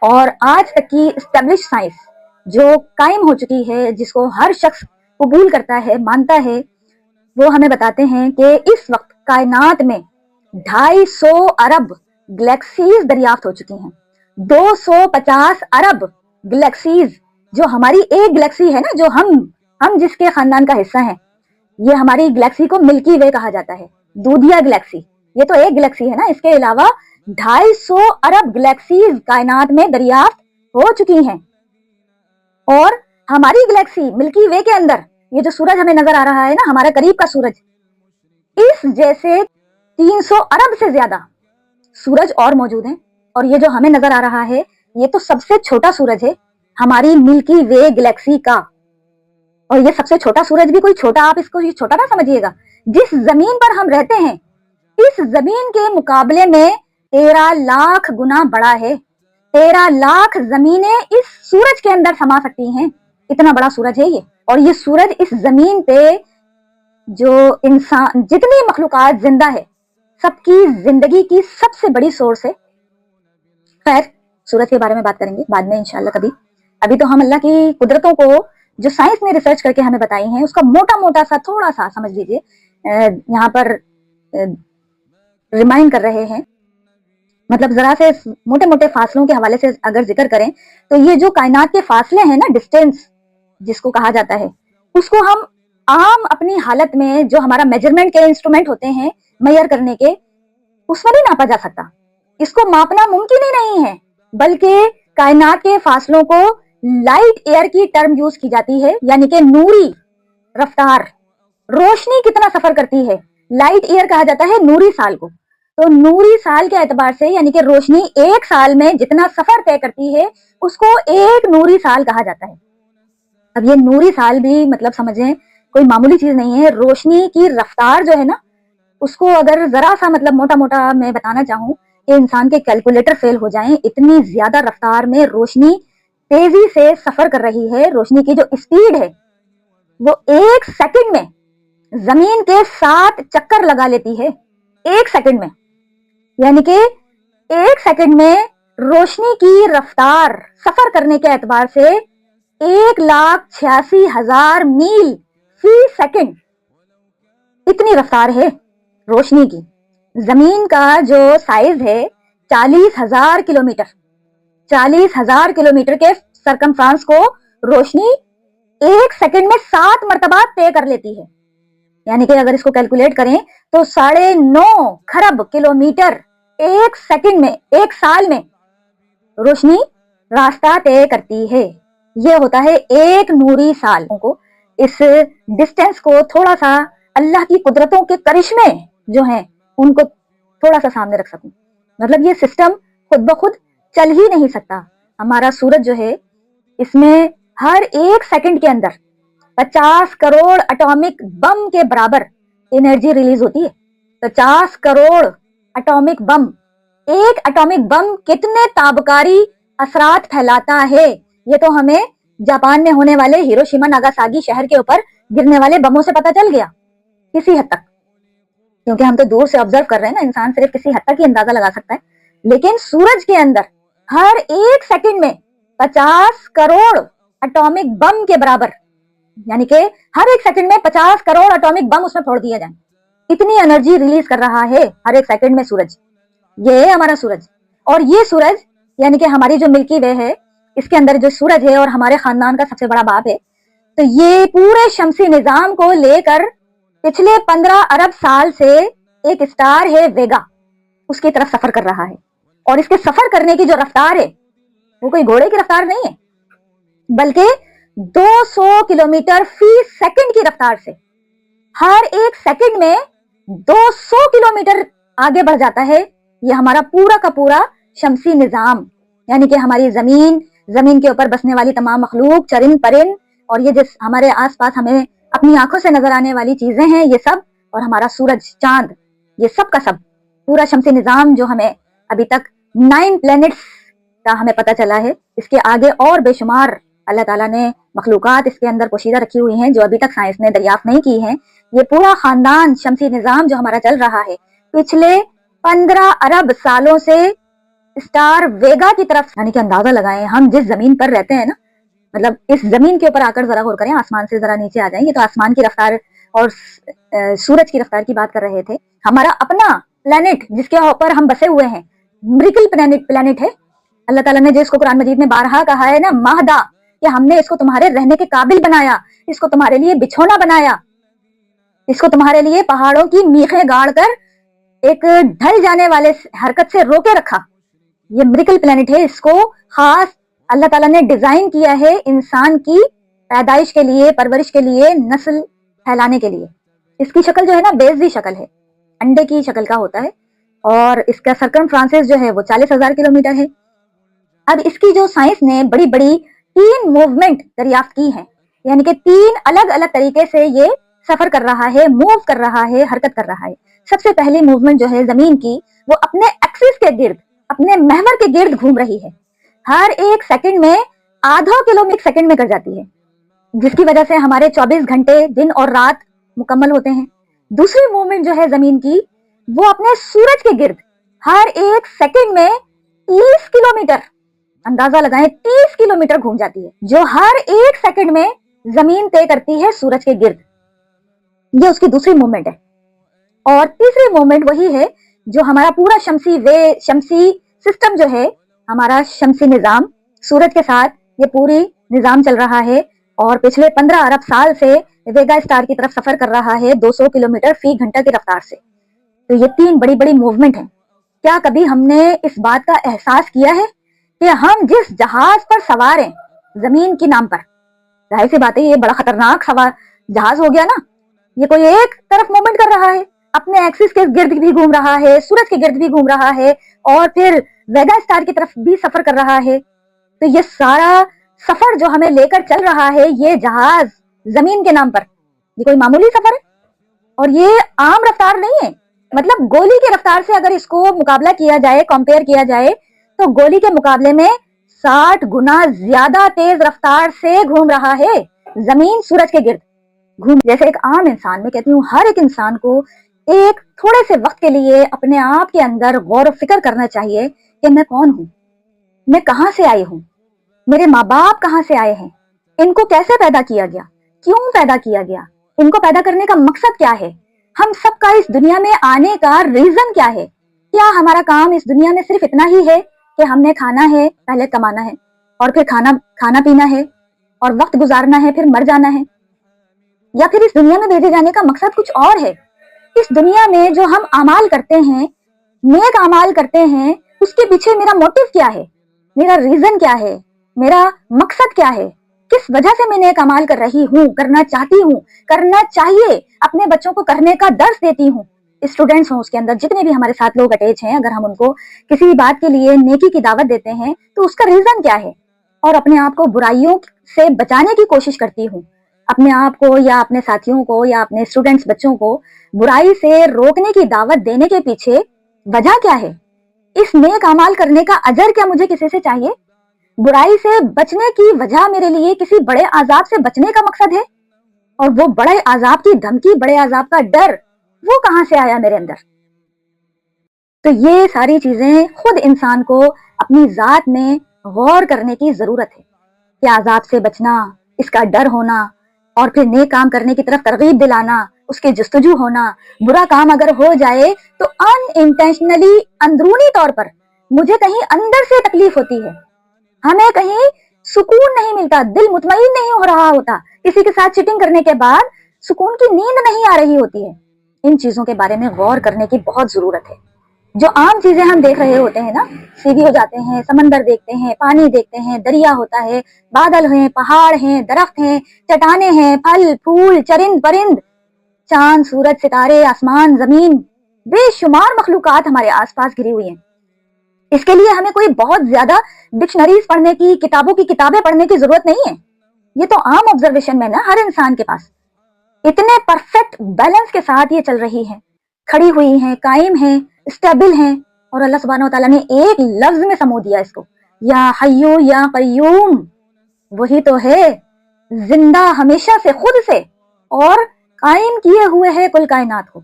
اور آج تک کی اسٹیبلش سائنس جو قائم ہو چکی ہے، جس کو ہر شخص قبول کرتا ہے، مانتا ہے، وہ ہمیں بتاتے ہیں کہ اس وقت کائنات میں 250 ارب گلیکسیز دریافت ہو چکی ہیں۔ 250 ارب گلیکسیز، جو ہماری ایک گلیکسی ہے نا، جو ہم جس کے خاندان کا حصہ ہیں، یہ ہماری گلیکسی کو ملکی وے کہا جاتا ہے، دودھیا گلیکسی۔ یہ تو ایک گلیکسی ہے نا، اس کے علاوہ 250 ارب گلیکسیز کائنات میں دریافت ہو چکی ہیں۔ اور ہماری گلیکسی ملکی وے کے اندر یہ جو سورج ہمیں نظر آ رہا ہے نا، ہمارے قریب کا سورج، اس جیسے 300 ارب سے زیادہ سورج اور موجود ہیں۔ اور یہ جو ہمیں نظر آ رہا ہے، یہ تو سب سے چھوٹا سورج ہے ہماری ملکی وے گلیکسی کا۔ اور یہ سب سے چھوٹا سورج بھی کوئی چھوٹا، آپ اس کو یہ چھوٹا نہ سمجھیے گا، جس زمین پر ہم رہتے ہیں اس زمین کے مقابلے میں 13 لاکھ گنا بڑا ہے۔ 13 لاکھ زمینیں اس سورج کے اندر سما سکتی ہیں، اتنا بڑا سورج ہے یہ۔ اور یہ سورج اس زمین پہ جو انسان، جتنی مخلوقات زندہ ہے، سب کی زندگی کی سب سے بڑی سورس ہے۔ خیر، سورج کے بارے میں بات کریں گے بعد میں انشاءاللہ کبھی۔ ابھی تو ہم اللہ کی قدرتوں کو جو سائنس نے ریسرچ کر کے ہمیں بتائی ہیں، اس کا موٹا موٹا سا تھوڑا سا سمجھ لیجئے، یہاں پر ریمائنڈ کر رہے ہیں۔ مطلب ذرا سے موٹے موٹے فاصلوں کے حوالے سے اگر ذکر کریں تو یہ جو کائنات کے فاصلے ہیں نا، ڈسٹینس جس کو کہا جاتا ہے، اس کو ہم عام اپنی حالت میں جو ہمارا میجرمنٹ کے انسٹرومنٹ ہوتے ہیں میئر کرنے کے، اس میں نہیں ناپا جا سکتا، اس کو ماپنا ممکن ہی نہیں ہے۔ بلکہ کائنات کے فاصلوں کو لائٹ ایئر کی ٹرم یوز کی جاتی ہے، یعنی کہ نوری رفتار۔ روشنی کتنا سفر کرتی ہے، لائٹ ایئر کہا جاتا ہے نوری سال کو۔ تو نوری سال کے اعتبار سے یعنی کہ روشنی ایک سال میں جتنا سفر طے کرتی ہے، اس کو ایک نوری سال کہا جاتا ہے۔ اب یہ نوری سال بھی مطلب سمجھیں کوئی معمولی چیز نہیں ہے۔ روشنی کی رفتار جو ہے نا، اس کو اگر ذرا سا مطلب موٹا موٹا میں بتانا چاہوں کہ انسان کے کیلکولیٹر فیل ہو جائیں، اتنی زیادہ رفتار میں روشنی تیزی سے سفر کر رہی ہے۔ روشنی کی جو اسپیڈ ہے وہ ایک سیکنڈ میں زمین کے 7 چکر لگا لیتی ہے، ایک سیکنڈ میں۔ یعنی کہ ایک سیکنڈ میں روشنی کی رفتار سفر کرنے کے اعتبار سے 1,86,000 میل فی سیکنڈ، اتنی رفتار ہے روشنی کی۔ زمین کا جو سائز ہے 40,000 کلومیٹر، 40,000 کلومیٹر کے سرکمفرنس کو روشنی ایک سیکنڈ میں 7 مرتبہ طے کر لیتی ہے۔ یعنی کہ اگر اس کو کیلکولیٹ کریں تو 9.5 کھرب کلومیٹر ایک سیکنڈ میں، ایک سال میں روشنی راستہ طے کرتی ہے۔ یہ ہوتا ہے ایک نوری سال کو۔ اس ڈسٹینس کو تھوڑا سا اللہ کی قدرتوں کے کرشمے جو ہیں ان کو تھوڑا سا سامنے رکھ سکوں۔ مطلب یہ سسٹم خود بخود چل ہی نہیں سکتا۔ ہمارا سورج جو ہے، اس میں ہر ایک سیکنڈ کے اندر 50 کروڑ اٹامک بم کے برابر انرجی ریلیز ہوتی ہے۔ 50 کروڑ اٹامک بم، ایک اٹامک بم کتنے تابکاری اثرات پھیلاتا ہے، یہ تو ہمیں جاپان میں ہونے والے ہیروشیما ناگاساکی شہر کے اوپر گرنے والے بموں سے پتہ چل گیا کسی حد تک، کیونکہ ہم تو دور سے آبزرو کر رہے ہیں نا، انسان صرف کسی حد تک ہی اندازہ لگا سکتا ہے۔ لیکن سورج کے اندر ہر ایک سیکنڈ میں 50 کروڑ اٹامک بم کے برابر، یعنی کہ ہر ایک سیکنڈ میں 50 کروڑ اٹامک بم اس میں پھوڑ دیا جائیں، اتنی انرجی ریلیز کر رہا ہے ہر ایک سیکنڈ میں سورج۔ یہ ہے ہمارا سورج۔ اور یہ سورج یعنی کہ ہماری جو ملکی وے ہے، اس کے اندر جو سورج ہے اور ہمارے خاندان کا سب سے بڑا باپ ہے، تو یہ پورے شمسی نظام کو لے کر پچھلے 15 ارب سال سے ایک اسٹار ہے ویگا، اس کی طرف سفر کر رہا ہے۔ اور اس کے سفر کرنے کی جو رفتار ہے وہ کوئی گھوڑے کی رفتار نہیں ہے، بلکہ 200 کلومیٹر فی سیکنڈ کی رفتار سے ہر ایک سیکنڈ میں 200 کلومیٹر آگے بڑھ جاتا ہے یہ ہمارا پورا کا پورا شمسی نظام۔ یعنی کہ ہماری زمین کے اوپر بسنے والی تمام مخلوق، چرند پرند، اور یہ جس ہمارے آس پاس ہمیں اپنی آنکھوں سے نظر آنے والی چیزیں ہیں، یہ سب، اور ہمارا سورج، چاند، یہ سب کا سب پورا شمسی نظام جو ہمیں ابھی تک 9 پلینٹس کا ہمیں پتہ چلا ہے، اس کے آگے اور بے شمار اللہ تعالیٰ نے مخلوقات اس کے اندر پوشیدہ رکھی ہوئی ہیں جو ابھی تک سائنس نے دریافت نہیں کی ہیں۔ یہ پورا خاندان شمسی نظام جو ہمارا چل رہا ہے، پچھلے 15 ارب سالوں سے स्टार वेगा की तरफ, यानी कि अंदाजा लगाएं हम जिस जमीन पर रहते हैं ना, मतलब इस जमीन के ऊपर आकर जरा गौर करें, आसमान से जरा नीचे आ जाएंगे तो आसमान की रफ्तार और सूरज की रफ्तार की बात कर रहे थे। हमारा अपना प्लेनेट जिसके ऊपर हम बसे हुए हैं, मिरेकल प्लेनेट है। अल्लाह ताला ने जिसको कुरान मजीद में बारहा कहा है ना, महदा, कि हमने इसको तुम्हारे रहने के काबिल बनाया, इसको तुम्हारे लिए बिछौना बनाया, इसको तुम्हारे लिए पहाड़ों की मीखें गाड़ कर एक ढल जाने वाले हरकत से रोके रखा। ये मिरेकल प्लेनेट है, इसको खास अल्लाह ताला ने डिजाइन किया है इंसान की पैदाइश के लिए, परवरिश के लिए, नस्ल फैलाने के लिए। इसकी शक्ल जो है ना, बेज़ी शक्ल है, अंडे की शक्ल का होता है, और इसका सरकमफ्रांसिस जो है वो 40,000 किलोमीटर है। अब इसकी जो साइंस ने बड़ी बड़ी 3 मूवमेंट दरियाफ्त की है, यानी कि 3 अलग अलग तरीके से ये सफर कर रहा है, मूव कर रहा है, हरकत कर रहा है। सबसे पहली मूवमेंट जो है जमीन की, वो अपने एक्सिस के गिर्द, अपने महवर के गिर्द घूम रही है। हर एक सेकंड में आधा किलोमीटर सेकंड में कर जाती है, जिसकी वजह से हमारे 24 घंटे दिन और रात मुकम्मल होते हैं। दूसरी मूवमेंट जो है जमीन की, वो अपने सूरज के गिर्द हर एक सेकंड में 30 किलोमीटर, अंदाजा लगाएं 30 किलोमीटर घूम जाती है, जो हर एक सेकंड में जमीन तय करती है सूरज के गिर्द। ये उसकी दूसरी मूवमेंट है। और तीसरी मूवमेंट वही है जो हमारा पूरा शमसी सिस्टम जो है, हमारा शमसी निजाम, सूरज के साथ ये पूरी निजाम चल रहा है, और पिछले 15 अरब साल से वेगा स्टार की तरफ सफर कर रहा है 200 किलोमीटर फी घंटा की रफ्तार से। तो ये 3 बड़ी बड़ी मूवमेंट है। क्या कभी हमने इस बात का एहसास किया है कि हम जिस जहाज पर सवार हैं जमीन के नाम पर, जाहिर सी बात है ये बड़ा खतरनाक सवार जहाज हो गया ना, ये कोई एक तरफ मूवमेंट कर रहा है, अपने एक्सिस के गिर्द भी घूम रहा है, सूरज के गिर्द भी घूम रहा है, और फिर वेगा स्टार की तरफ भी सफर कर रहा है। तो ये सारा सफर जो हमें लेकर चल रहा है, ये जहाज जमीन के नाम पर, ये कोई मामूली सफर है, और ये आम रफ्तार नहीं है। मतलब गोली की रफ्तार से अगर इसको मुकाबला किया जाए, कंपेयर किया जाए, तो गोली के मुकाबले में 60 गुना ज्यादा तेज रफ्तार से घूम रहा है जमीन सूरज के गिर्द घूम। जैसे एक आम इंसान, मैं कहती हूँ हर एक इंसान को एक थोड़े से वक्त के लिए अपने आप के अंदर गौर फिक्र करना चाहिए कि मैं कौन हूँ, मैं कहाँ से आई हूँ, मेरे माँ बाप कहाँ से आए हैं, इनको कैसे पैदा किया गया, क्यों पैदा किया गया, इनको पैदा करने का मकसद क्या है, हम सबका इस दुनिया में आने का रीजन क्या है। क्या हमारा काम इस दुनिया में सिर्फ इतना ही है कि हमने खाना है, पहले कमाना है, और फिर खाना पीना है, और वक्त गुजारना है, फिर मर जाना है, या फिर इस दुनिया में भेजे जाने का मकसद कुछ और है। इस दुनिया में जो हम अमाल करते हैं, नेक अमाल करते हैं, उसके पीछे मेरा मोटिव क्या है, मेरा रीजन क्या है, मेरा मकसद क्या है, किस वजह से मैं नेक अमाल कर रही हूँ, करना चाहती हूँ, करना चाहिए, अपने बच्चों को करने का दर्स देती हूँ। स्टूडेंट्स हों उसके अंदर, जितने भी हमारे साथ लोग अटैच हैं, अगर हम उनको किसी बात के लिए नेकी की दावत देते हैं तो उसका रीजन क्या है, और अपने आप को बुराइयों से बचाने की कोशिश करती हूँ, अपने आप को या अपने साथियों को या अपने स्टूडेंट्स बच्चों को बुराई से रोकने की दावत देने के पीछे वजह क्या है, इस नेक अमाल करने का अजर क्या मुझे किसी से चाहिए, बुराई से बचने की वजह मेरे लिए किसी बड़े आजाब से बचने का मकसद है, और वो बड़े आजाब की धमकी, बड़े आजाब का डर, वो कहां से आया मेरे अंदर। तो ये सारी चीजें खुद इंसान को अपनी जात में गौर करने की जरूरत है कि आजाब से बचना, इसका डर होना, और फिर नेक काम करने की तरफ तरगीब दिलाना, उसके जुस्तजू होना। बुरा काम अगर हो जाए तो अनइंटेंशनली, अंदरूनी तौर पर मुझे कहीं अंदर से तकलीफ होती है, हमें कहीं सुकून नहीं मिलता, दिल मुतमईन नहीं हो रहा होता, किसी के साथ चीटिंग करने के बाद सुकून की नींद नहीं आ रही होती है। इन चीजों के बारे में गौर करने की बहुत जरूरत है। जो आम चीजें हम देख रहे होते हैं ना, सीधी हो जाते हैं, समंदर देखते हैं, पानी देखते हैं, दरिया होता है, बादल हैं, पहाड़ हैं, दरख्त हैं, चट्टाने हैं, फल फूल, चरिंद परिंद, चांद सूरज सितारे, आसमान जमीन, बेशुमार मखलूकात हमारे आसपास घिरी हुई हैं। इसके लिए हमें कोई बहुत ज्यादा डिक्शनरीज पढ़ने की, किताबें पढ़ने की जरूरत नहीं है। ये तो आम ऑब्जर्वेशन में ना हर इंसान के पास इतने परफेक्ट बैलेंस के साथ ये चल रही है, खड़ी हुई है, कायम है, स्टेबल है, और अल्लाह सुब्हानहू व तआला ने एक लफ्ज में समो दिया इसको, या हय्यू या कय्यूम। वही तो है जिंदा हमेशा से खुद से और कायम किए हुए है कुल कायनात को।